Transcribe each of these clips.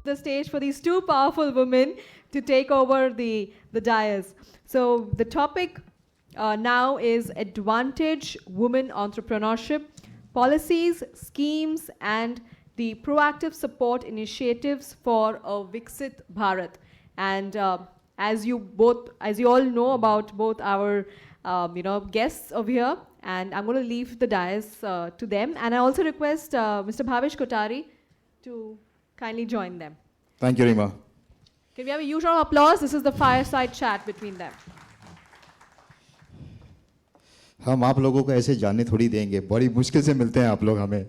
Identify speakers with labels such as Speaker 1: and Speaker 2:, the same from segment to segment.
Speaker 1: the stage for these two powerful women to take over the dais. So the topic now is Advantage Women Entrepreneurship, Policies, Schemes, and the Proactive Support Initiatives for a Viksit Bharat. And as you all know about both our guests over here, and I'm going to leave the dais to them. And I also request Mr. Bhavesh Kothari to kindly join them.
Speaker 2: Thank you, Rima.
Speaker 1: Can we have a huge round of applause? This is the fireside chat between them.
Speaker 2: हम आप लोगों को ऐसे जानने थोड़ी देंगे, बड़ी मुश्किल से मिलते हैं आप लोग हमें.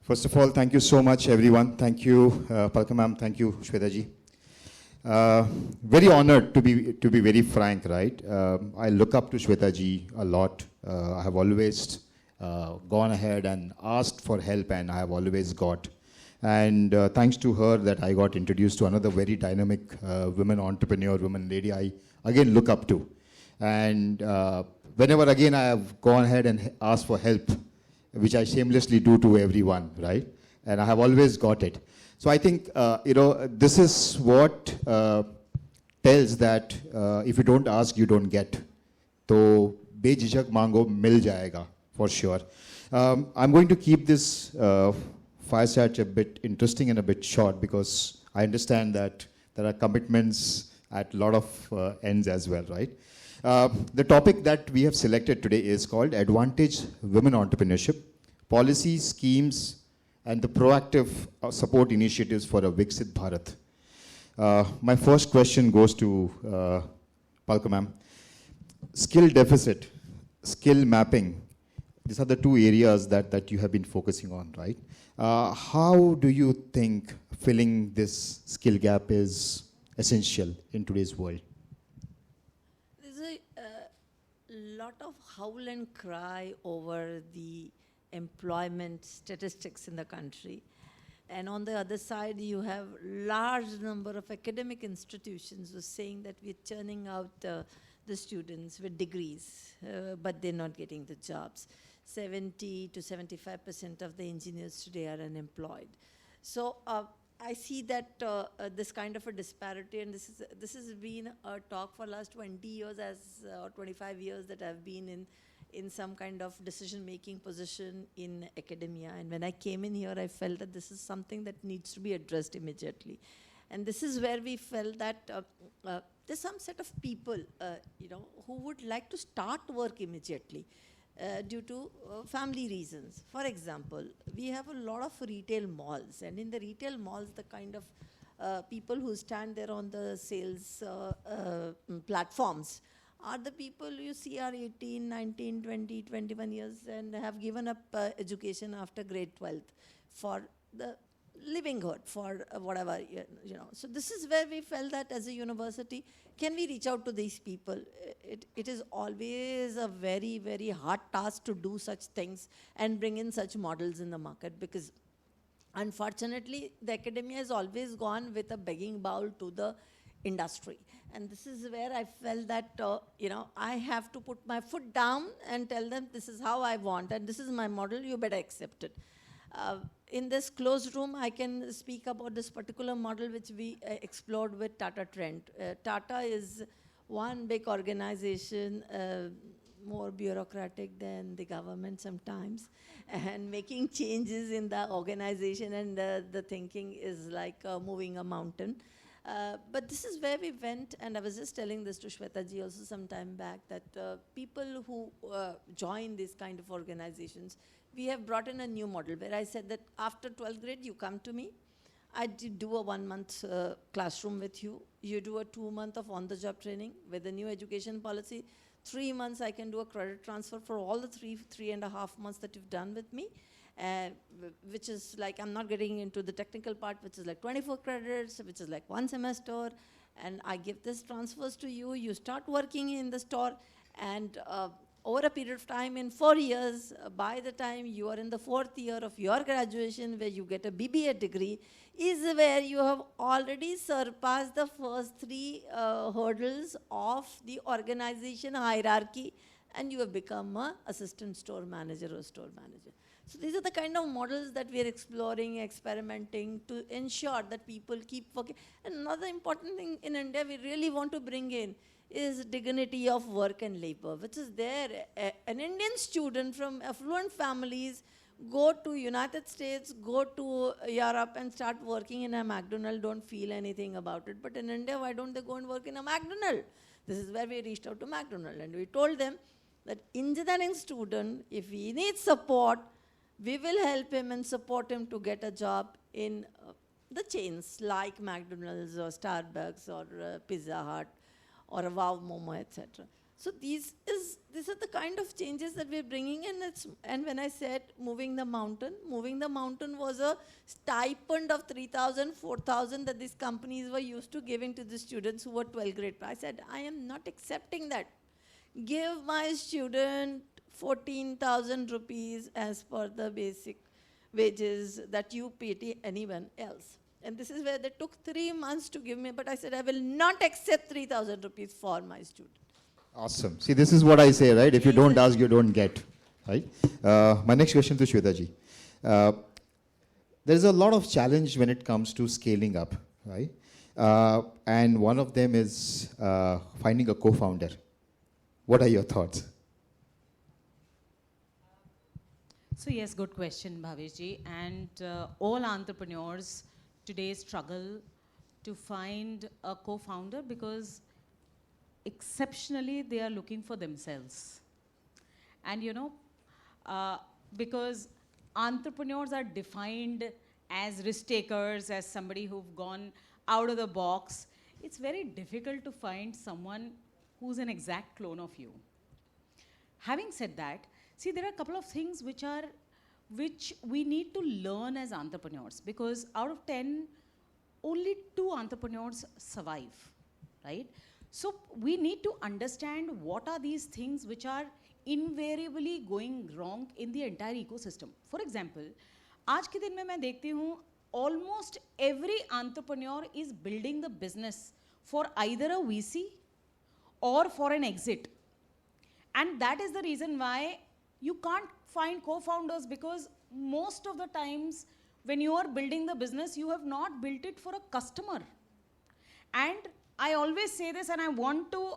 Speaker 2: First of all, thank you so much, everyone. Thank you, Palkar ma'am. Thank you, Shweta ji. Very honored to be very frank, right? I look up to Shweta ji a lot. I have always gone ahead and asked for help, and I have always got. And thanks to her that I got introduced to another very dynamic women entrepreneur, woman lady I again look up to. And whenever again I have gone ahead and asked for help, which I shamelessly do to everyone, right? And I have always got it. So I think, this is what tells that if you don't ask, you don't get. So, bejhijak mango, mil jayega, for sure. I'm going to keep this fireside a bit interesting and a bit short because I understand that there are commitments at a lot of ends as well, right? The topic that we have selected today is called Advantage Women Entrepreneurship, Policies, Schemes, and the Proactive Support Initiatives for a Viksit Bharat. My first question goes to Palkar ma'am. Skill deficit, skill mapping, these are the two areas that you have been focusing on, right? How do you think filling this skill gap is essential in today's world?
Speaker 3: There's a lot of howl and cry over the employment statistics in the country. And on the other side, you have large number of academic institutions who are saying that we're churning out the students with degrees, but they're not getting the jobs. 70 to 75% of the engineers today are unemployed. So I see that this kind of a disparity, and this has been a talk for last 20 years or 25 years that I've been in some kind of decision-making position in academia. And when I came in here, I felt that this is something that needs to be addressed immediately. And this is where we felt that there's some set of people, who would like to start work immediately due to family reasons. For example, we have a lot of retail malls, and in the retail malls, the kind of people who stand there on the sales platforms are the people you see are 18, 19, 20, 21 years and have given up education after grade 12th for the livelihood, for whatever, So this is where we felt that as a university, can we reach out to these people? It is always a very, very hard task to do such things and bring in such models in the market, because unfortunately, the academia has always gone with a begging bowl to the industry. And this is where I felt that, I have to put my foot down and tell them this is how I want and this is my model, you better accept it. In this closed room, I can speak about this particular model which we explored with Tata Trent. Tata is one big organization, more bureaucratic than the government sometimes, and making changes in the organization and the thinking is like moving a mountain. But this is where we went, and I was just telling this to Shweta ji also some time back, that people who join these kind of organizations, we have brought in a new model where I said that after 12th grade, you come to me, I do a 1 month classroom with you, you do a 2 month of on-the-job training. With the new education policy, 3 months I can do a credit transfer for all the 3.5 months that you've done with me. Which is like, I'm not getting into the technical part, which is like 24 credits, which is like 1 semester, and I give this transfers to you, you start working in the store, and over a period of time, in 4 years, by the time you are in the 4th year of your graduation, where you get a BBA degree, is where you have already surpassed the first 3 hurdles of the organization hierarchy and you have become an assistant store manager or store manager. So these are the kind of models that we are exploring, experimenting to ensure that people keep working. And another important thing in India we really want to bring in is dignity of work and labor, which is there. An Indian student from affluent families go to United States, go to Europe and start working in a McDonald's, don't feel anything about it. But in India, why don't they go and work in a McDonald's? This is where we reached out to McDonald's and we told them that engineering student, if he needs support, we will help him and support him to get a job in the chains like McDonald's or Starbucks or Pizza Hut or a Wow Momo, etc. So these are the kind of changes that we're bringing in. And when I said moving the mountain was a stipend of 3,000, 4,000 that these companies were used to giving to the students who were 12th grade. I said, I am not accepting that. Give my student 14,000 rupees as per the basic wages that you pay to anyone else. And this is where they took 3 months to give me, but I said, I will not accept 3,000 rupees for my student.
Speaker 2: Awesome. See, this is what I say, right? If you don't ask, you don't get, right? My next question to Shweta ji. There's a lot of challenge when it comes to scaling up, right? And one of them is finding a co-founder. What are your thoughts?
Speaker 4: So yes, good question, Bhavesh ji. And all entrepreneurs today struggle to find a co-founder because exceptionally they are looking for themselves. And you know, because entrepreneurs are defined as risk takers, as somebody who've gone out of the box, it's very difficult to find someone who's an exact clone of you. Having said that, see, there are a couple of things which we need to learn as entrepreneurs, because out of 10, only 2 entrepreneurs survive, right? So we need to understand what are these things which are invariably going wrong in the entire ecosystem. For example, आज के दिन में मैं देखती हूँ almost every entrepreneur is building the business for either a VC or for an exit. And that is the reason why you can't find co-founders, because most of the times when you are building the business, you have not built it for a customer. And I always say this and I want to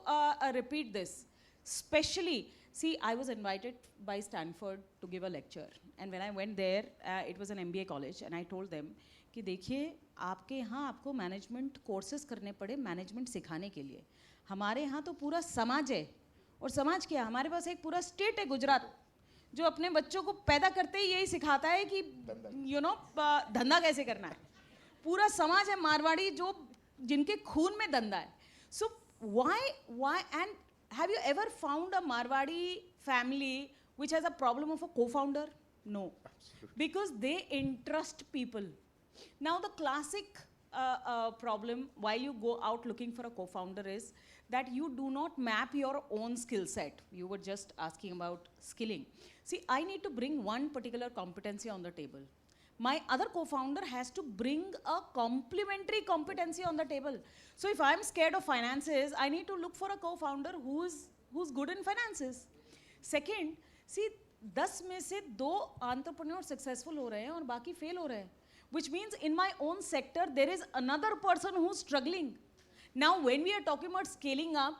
Speaker 4: repeat this, especially, see, I was invited by Stanford to give a lecture. And when I went there, it was an MBA college, and I told them कि देखिए आपके यहाँ आपको management courses करने पड़े management सिखाने के लिए, हमारे यहाँ तो पूरा समाज है, और समाज क्या, हमारे पास एक पूरा स्टेट है गुजरात जो अपने बच्चों को पैदा करते ही यही सिखाता है कि धंधा कैसे करना है. पूरा समाज है मारवाड़ी जो जिनके खून में धंधा है. So why and have you ever found a Marwadi family which has a problem of a co-founder? No. Absolutely. Because they entrust people. Now the classic problem while you go out looking for a co-founder is that you do not map your own skill set. You were just asking about skilling. See, I need to bring one particular competency on the table. My other co-founder has to bring a complementary competency on the table. So if I'm scared of finances, I need to look for a co-founder who's good in finances. Second, see, 10 में से 2 entrepreneurs successful हो रहे हैं और बाकी fail हो रहे हैं. Which means in my own sector, there is another person who's struggling. Now, when we are talking about scaling up,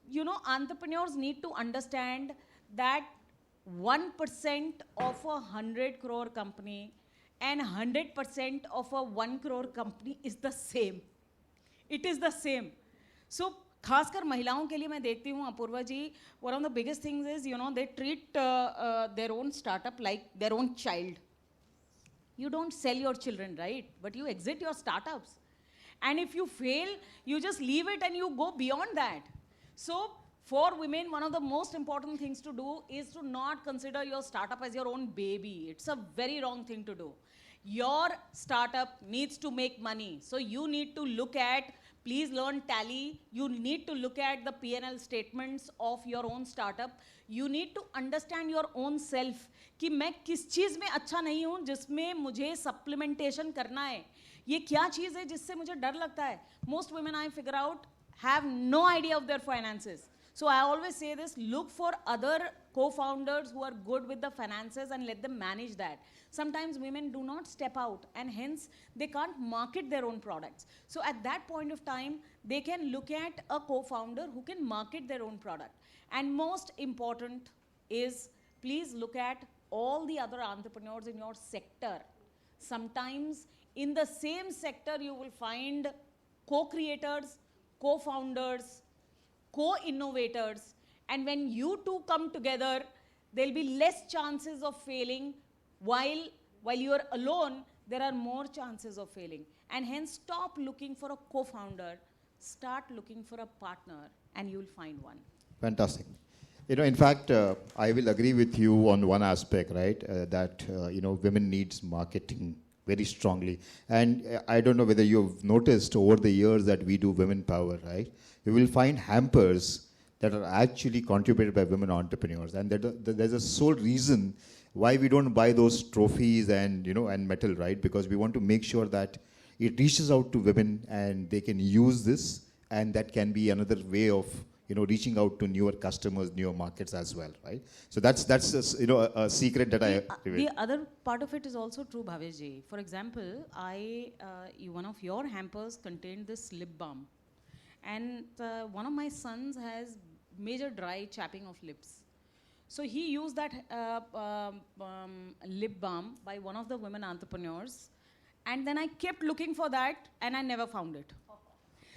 Speaker 4: you know, entrepreneurs need to understand that 1% of a 100 crore company and 100% of a 1 crore company is the same. It is the same. So, खासकर महिलाओं के लिए मैं देखती हूँ अपूर्वा जी, one of the biggest things is, you know, they treat their own startup like their own child. You don't sell your children, right? But you exit your startups. And if you fail, you just leave it and you go beyond that. So for women, one of the most important things to do is to not consider your startup as your own baby. It's a very wrong thing to do. Your startup needs to make money. So you need to look at, please learn Tally. You need to look at the P&L statements of your own startup. You need to understand your own self कि मैं किस चीज़ में अच्छा नहीं हूँ जिसमें मुझे supplementation करना है. ये क्या चीज़ है जिससे मुझे डर लगता है. Most women I figure out have no idea of their finances. So I always say this, look for other co-founders who are good with the finances and let them manage that. Sometimes women do not step out and hence they can't market their own products. So at that point of time, they can look at a co-founder who can market their own product. And most important is, please look at all the other entrepreneurs in your sector. Sometimes in the same sector, you will find co-creators, co-founders, co-innovators, and when you two come together, there'll be less chances of failing, while you are alone, there are more chances of failing. And hence, stop looking for a co-founder, start looking for a partner, and you'll find one.
Speaker 2: Fantastic. In fact, I will agree with you on one aspect, right? That, women needs marketing very strongly. And I don't know whether you've noticed over the years that we do women power, right? You will find hampers that are actually contributed by women entrepreneurs. And there's a sole reason why we don't buy those trophies and, and metal, right? Because we want to make sure that it reaches out to women and they can use this, and that can be another way of reaching out to newer customers, newer markets as well, right? So that's a secret that I revealed.
Speaker 4: The other part of it is also true, Bhaveshji. For example, one of your hampers contained this lip balm, and one of my sons has major dry chapping of lips. So he used that lip balm by one of the women entrepreneurs, and then I kept looking for that, and I never found it.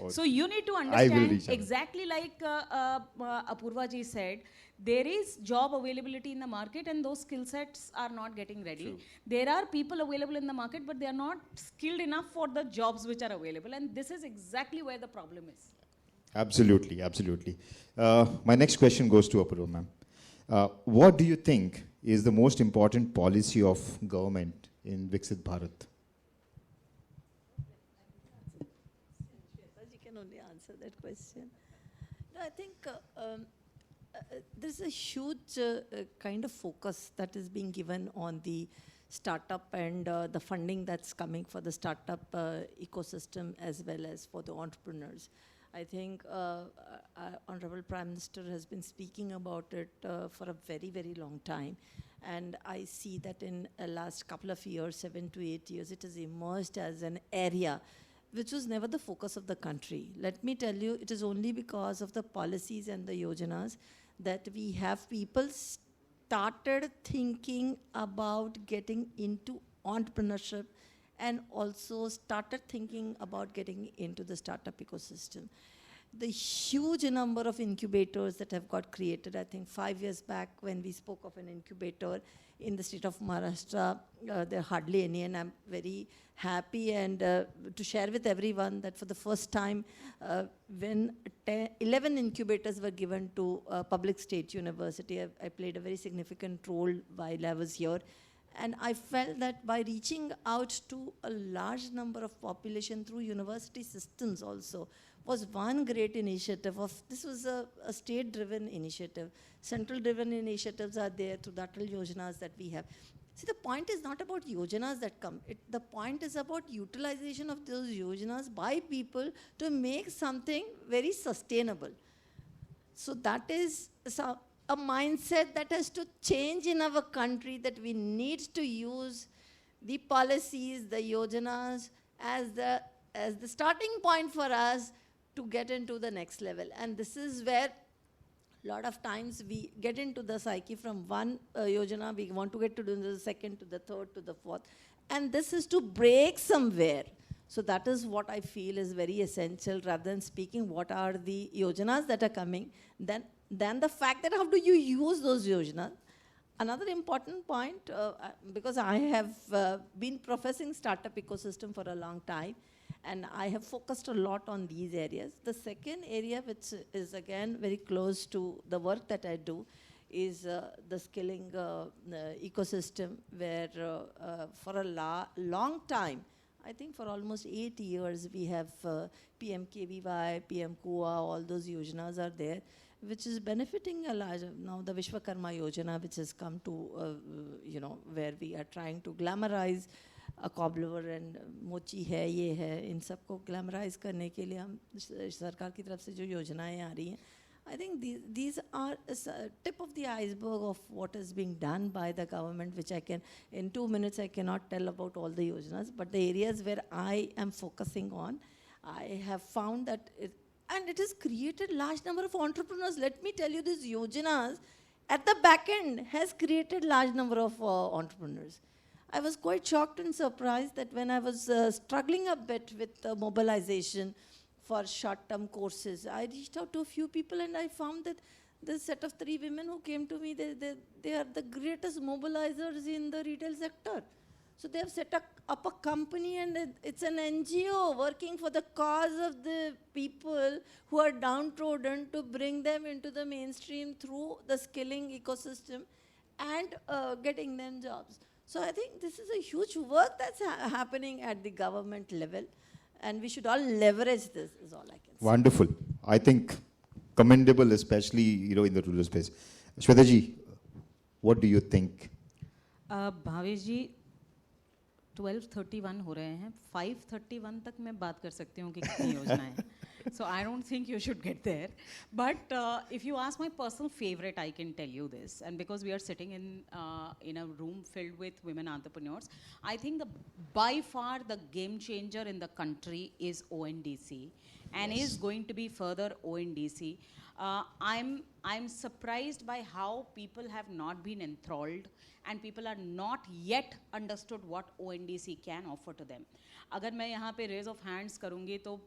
Speaker 4: So you need to understand, exactly like Apoorva ji said, there is job availability in the market and those skill sets are not getting ready.
Speaker 2: True.
Speaker 4: There are people available in the market, but they are not skilled enough for the jobs which are available, and this is exactly where the problem is.
Speaker 2: Absolutely, absolutely. My next question goes to Apoorva ma'am. What do you think is the most important policy of government in Viksit Bharat?
Speaker 3: Only answer that question. No, I think there's a huge kind of focus that is being given on the startup and the funding that's coming for the startup ecosystem as well as for the entrepreneurs. I think Honorable Prime Minister has been speaking about it for a very, very long time. And I see that in the last couple of years, 7 to 8 years, it has emerged as an area which was never the focus of the country. Let me tell you, it is only because of the policies and the yojanas that we have people started thinking about getting into entrepreneurship and also started thinking about getting into the startup ecosystem. The huge number of incubators that have got created, I think 5 years back when we spoke of an incubator in the state of Maharashtra, there are hardly any, and I'm very happy and to share with everyone that for the first time when 11 incubators were given to Public State University, I played a very significant role while I was here. And I felt that by reaching out to a large number of population through university systems also was one great initiative. This was a state-driven initiative. Central-driven initiatives are there through the Atal Yojanas that we have. See, the point is not about yojanas that come. The point is about utilization of those yojanas by people to make something very sustainable. So that is a mindset that has to change in our country, that we need to use the policies, the yojanas as the starting point for us to get into the next level. And this is where a lot of times we get into the psyche from one yojana, we want to get to the second, to the third, to the fourth. And this is to break somewhere. So that is what I feel is very essential, rather than speaking what are the yojanas that are coming, then the fact that how do you use those yojanas. Another important point, because I have been professing startup ecosystem for a long time, and I have focused a lot on these areas. The second area, which is again very close to the work that I do, is the skilling ecosystem, where for a long time, I think for almost 8 years, we have PMKVY, PM KUA, all those yojanas are there, which is benefiting a large. Now the Vishwakarma Yojana, which has come to, where we are trying to glamorize a cobbler and mochi hai, ye hai, in सबको glamorize करने के लिए हम सरकार की तरफ से जो योजनाएं आ रही हैं, I think these are a tip of the iceberg of what is being done by the government, which I can, in 2 minutes, I cannot tell about all the yojanas, but the areas where I am focusing on, I have found that and it has created large number of entrepreneurs. Let me tell you, these yojanas at the back end has created large number of entrepreneurs. I was quite shocked and surprised that when I was struggling a bit with mobilization for short-term courses, I reached out to a few people and I found that this set of 3 women who came to me, they are the greatest mobilizers in the retail sector. So they have set up a company and it's an NGO working for the cause of the people who are downtrodden to bring them into the mainstream through the skilling ecosystem and getting them jobs. So I think this is a huge work that's happening at the government level, and we should all leverage this, is all I can say.
Speaker 2: Wonderful. I think commendable, especially in the rural space. Shweta ji, what do you think?
Speaker 4: Bhavesh जी 12:31 हो रहे हैं, 5:31 तक मैं बात कर सकती हूँ कि कितनी योजनाएं हैं. So I don't think you should get there. But if you ask my personal favorite, I can tell you this. And because we are sitting in a room filled with women entrepreneurs, I think by far the game changer in the country is ONDC, and is going to be further ONDC. I'm surprised by how people have not been enthralled and people are not yet understood what ONDC can offer to them. अगर मैं यहाँ पे raise of hands करूँगी तो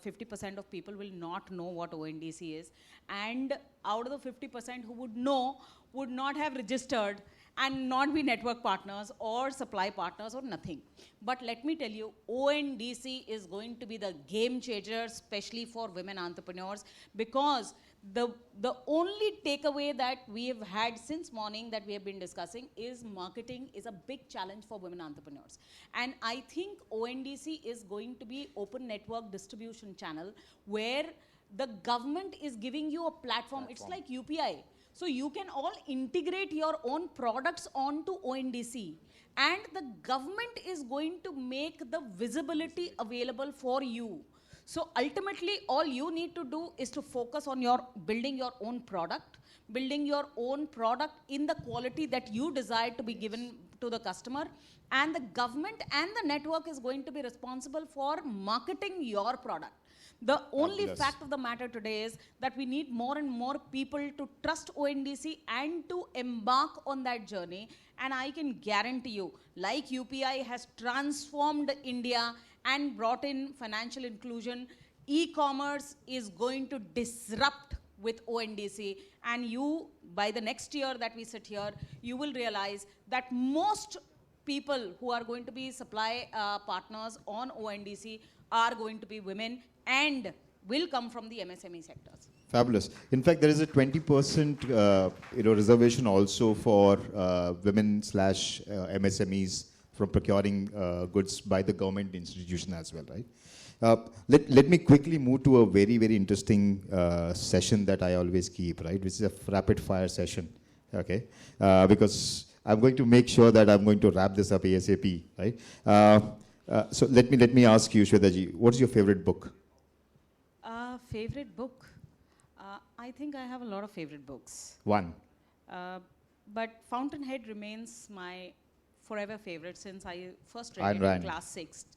Speaker 4: 50% of people will not know what ONDC is, and out of the 50% who would know would not have registered and not be network partners or supply partners or nothing. But let me tell you, ONDC is going to be the game changer, especially for women entrepreneurs, because the only takeaway that we have had since morning that we have been discussing is marketing is a big challenge for women entrepreneurs. And I think ONDC is going to be open network distribution channel where the government is giving you a platform. It's like UPI. So you can all integrate your own products onto ONDC, and the government is going to make the visibility available for you. So ultimately, all you need to do is to focus on building your own product in the quality that you desire to be given to the customer, and the government and the network is going to be responsible for marketing your product. The only fact of the matter today is that we need more and more people to trust ONDC and to embark on that journey. And I can guarantee you, like UPI has transformed India and brought in financial inclusion, e-commerce is going to disrupt with ONDC. And you, by the next year that we sit here, you will realize that most people who are going to be supply partners on ONDC are going to be women and will come from the MSME sectors.
Speaker 2: Fabulous. In fact, there is a 20% reservation also for women/MSMEs from procuring goods by the government institution as well, right? Let me quickly move to a very, very interesting session that I always keep, right? Which is a rapid fire session, okay? Because I'm going to make sure that I'm going to wrap this up ASAP, right? So let me ask you, Shweta ji, what's your favorite book?
Speaker 4: Favorite book? I think I have a lot of favorite books.
Speaker 2: One.
Speaker 4: But Fountainhead remains my forever favorite since I first read it in class 6th.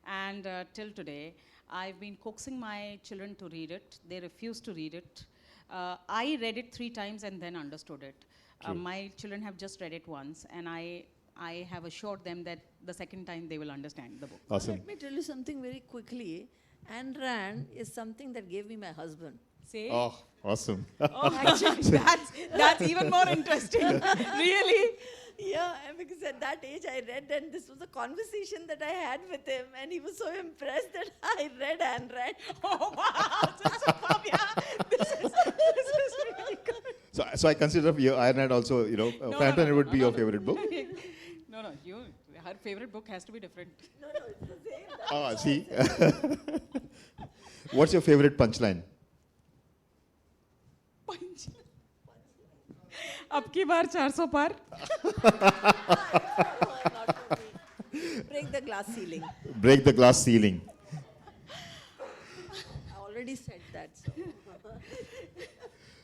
Speaker 4: And till today, I've been coaxing my children to read it. They refuse to read it. I read it 3 times and then understood it. My children have just read it once, and I have assured them that the second time they will understand the book.
Speaker 2: Awesome.
Speaker 3: Let me tell you something very quickly. Ayn Rand is something that gave me my husband.
Speaker 4: See?
Speaker 2: Oh, awesome.
Speaker 4: Oh, actually, that's even more interesting. Really?
Speaker 3: Yeah, and because at that age I read, and this was a conversation that I had with him, and he was so impressed that I read Ayn Rand.
Speaker 4: Oh, wow. That's superb, yeah. This is really good.
Speaker 2: So I consider your Ayn Rand also, Fountainhead would be your favorite book?
Speaker 4: No, her favorite book has to be different.
Speaker 3: No, it's the same.
Speaker 2: Oh, see? What's your favorite punchline?
Speaker 4: अब की बार 400 पार.
Speaker 3: Break the glass ceiling.
Speaker 2: Break the glass ceiling.
Speaker 3: I already said that. So.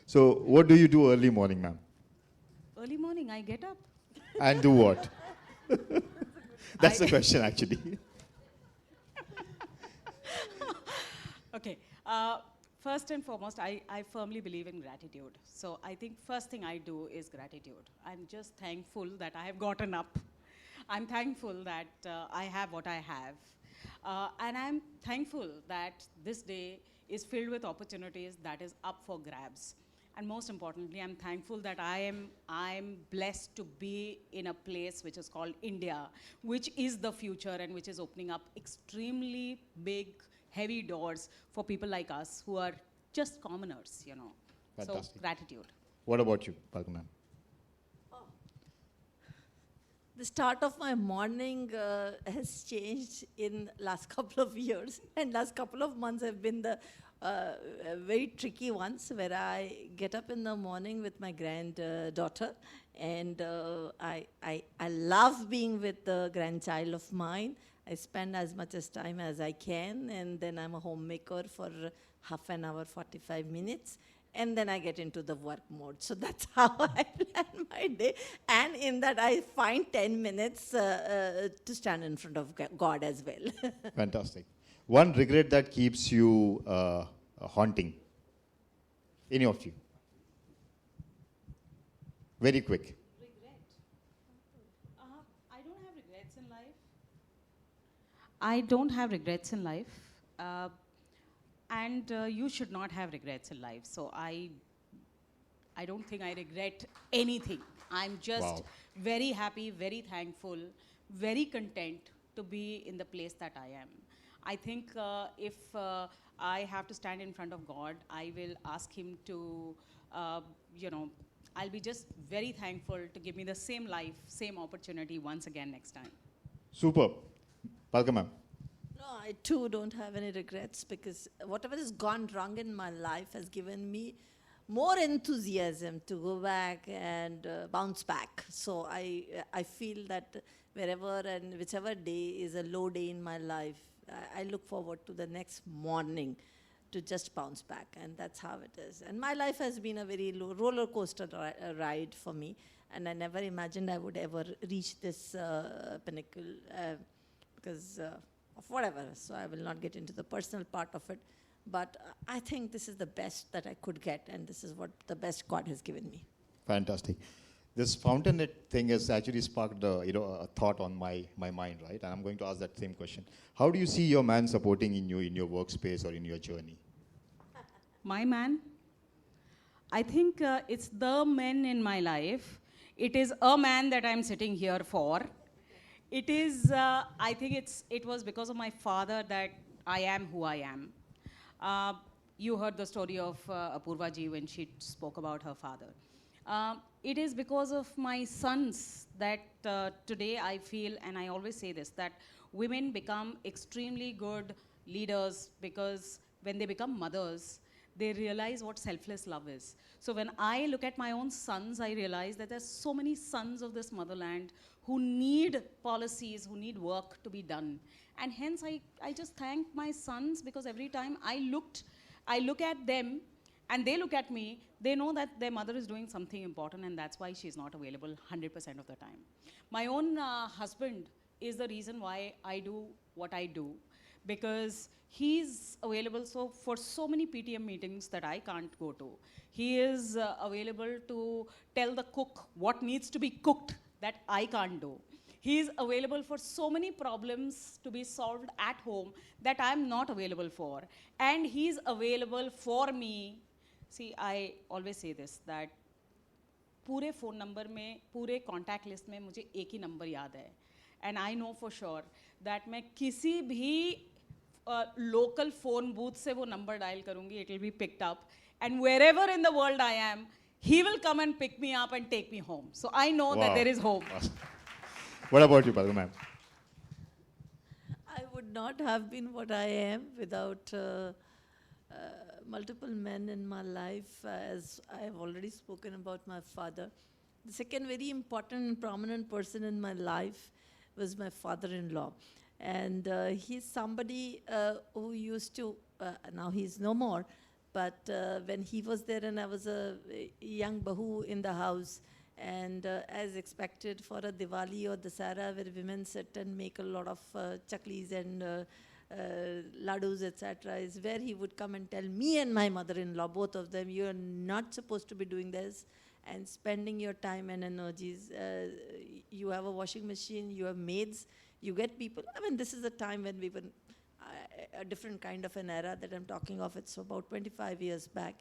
Speaker 2: So what do you do early morning, ma'am?
Speaker 4: Early morning, I get up.
Speaker 2: And do what? That's the question, actually.
Speaker 4: Okay. First and foremost, I firmly believe in gratitude. So I think first thing I do is gratitude. I'm just thankful that I have gotten up. I'm thankful that I have what I have. And I'm thankful that this day is filled with opportunities that is up for grabs. And most importantly, I'm thankful that I'm blessed to be in a place which is called India, which is the future and which is opening up extremely big, heavy doors for people like us who are just commoners, you know.
Speaker 2: Fantastic.
Speaker 4: So gratitude.
Speaker 2: What about you, Palkar ma'am?
Speaker 3: The start of my morning has changed in last couple of years, and last couple of months have been the very tricky ones, where I get up in the morning with my granddaughter, and I love being with the grandchild of mine. I spend as much as time as I can, and then I'm a homemaker for half an hour, 45 minutes. And then I get into the work mode. So that's how I plan my day. And in that, I find 10 minutes to stand in front of God as well.
Speaker 2: Fantastic. One regret that keeps you haunting? Any of you? Very quick.
Speaker 4: Regret? I don't have regrets in life. I don't have regrets in life. And you should not have regrets in life. So I don't think I regret anything. I'm just very happy, very thankful, very content to be in the place that I am. I think if I have to stand in front of God, I will ask Him to, I'll be just very thankful to give me the same life, same opportunity once again next time.
Speaker 2: Superb. Palkar ma'am.
Speaker 3: No, I too don't have any regrets, because whatever has gone wrong in my life has given me more enthusiasm to go back and bounce back. So I feel that wherever and whichever day is a low day in my life, I look forward to the next morning to just bounce back, and that's how it is. And my life has been a very roller coaster ride for me, and I never imagined I would ever reach this pinnacle because of whatever. So I will not get into the personal part of it, but I think this is the best that I could get, and this is what the best God has given me.
Speaker 2: Fantastic. This fountain thing has actually sparked a thought on my mind, right? And I'm going to ask that same question. How do you see your man supporting in you in your workspace or in your journey?
Speaker 4: My man? I think it's the men in my life. It is a man that I'm sitting here for. It is, I think it was because of my father that I am who I am. You heard the story of Apoorva ji when she spoke about her father. It is because of my sons that today I feel, and I always say this, that women become extremely good leaders because when they become mothers, they realize what selfless love is. So when I look at my own sons, I realize that there's so many sons of this motherland who need policies, who need work to be done. And hence I just thank my sons, because every time I look at them and they look at me, they know that their mother is doing something important, and that's why she's not available 100% of the time. My own husband is the reason why I do what I do, because he's available for so many PTM meetings that I can't go to. He is available to tell the cook what needs to be cooked that I can't do. He is available for so many problems to be solved at home that I'm not available for. And he's available for me. See, I always say this, that पूरे phone number में, पूरे contact list में मुझे एक ही number याद है. And I know for sure that मैं किसी भी local phone booth से वो number dial करूँगी, it will be picked up. And wherever in the world I am, he will come and pick me up and take me home. So I know that there is hope.
Speaker 2: Awesome. What about you, Palkar ma'am?
Speaker 3: I would not have been what I am without multiple men in my life, as I have already spoken about my father. The second very important and prominent person in my life was my father-in-law. And he's somebody who used to, now he's no more, But when he was there and I was a young bahu in the house, and as expected for a Diwali or Dasara, where women sit and make a lot of chaklis and ladus, etc., is where he would come and tell me and my mother-in-law, both of them, you are not supposed to be doing this and spending your time and energies. You have a washing machine, you have maids, you get people. I mean, this is a time when we were a different kind of an era that I'm talking of. It's about 25 years back.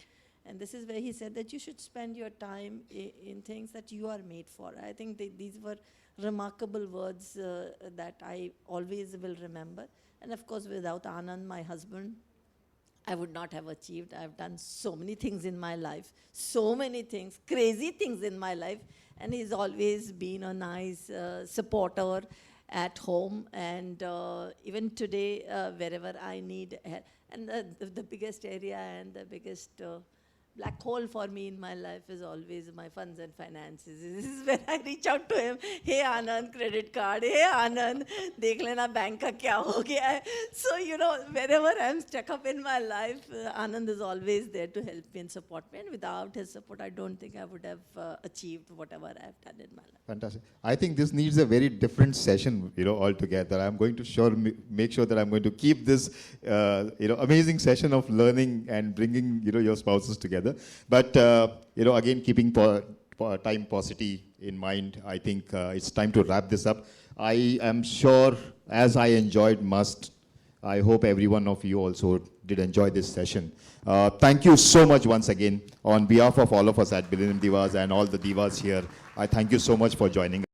Speaker 3: And this is where he said that you should spend your time in things that you are made for. I think these were remarkable words that I always will remember. And of course, without Anand, my husband, I would not have achieved. I've done so many things in my life, so many things, crazy things in my life. And he's always been a nice supporter at home. And even today, wherever I need help. And the biggest area and the biggest black hole for me in my life is always my funds and finances. This is where I reach out to him. Hey Anand, credit card. Hey Anand, dekh lena bank ka kya ho gaya hai. So, you know, wherever I'm stuck up in my life, Anand is always there to help me and support me. And without his support, I don't think I would have achieved whatever I've done in my life.
Speaker 2: Fantastic. I think this needs a very different session, you know, altogether. I'm going to make sure that I'm going to keep this, you know, amazing session of learning and bringing, you know, your spouses together. But, you know, again, keeping time paucity in mind, I think it's time to wrap this up. I am sure, as I enjoyed I hope every one of you also did enjoy this session. Thank you so much once again. On behalf of all of us at Billennium Divas and all the divas here, I thank you so much for joining us.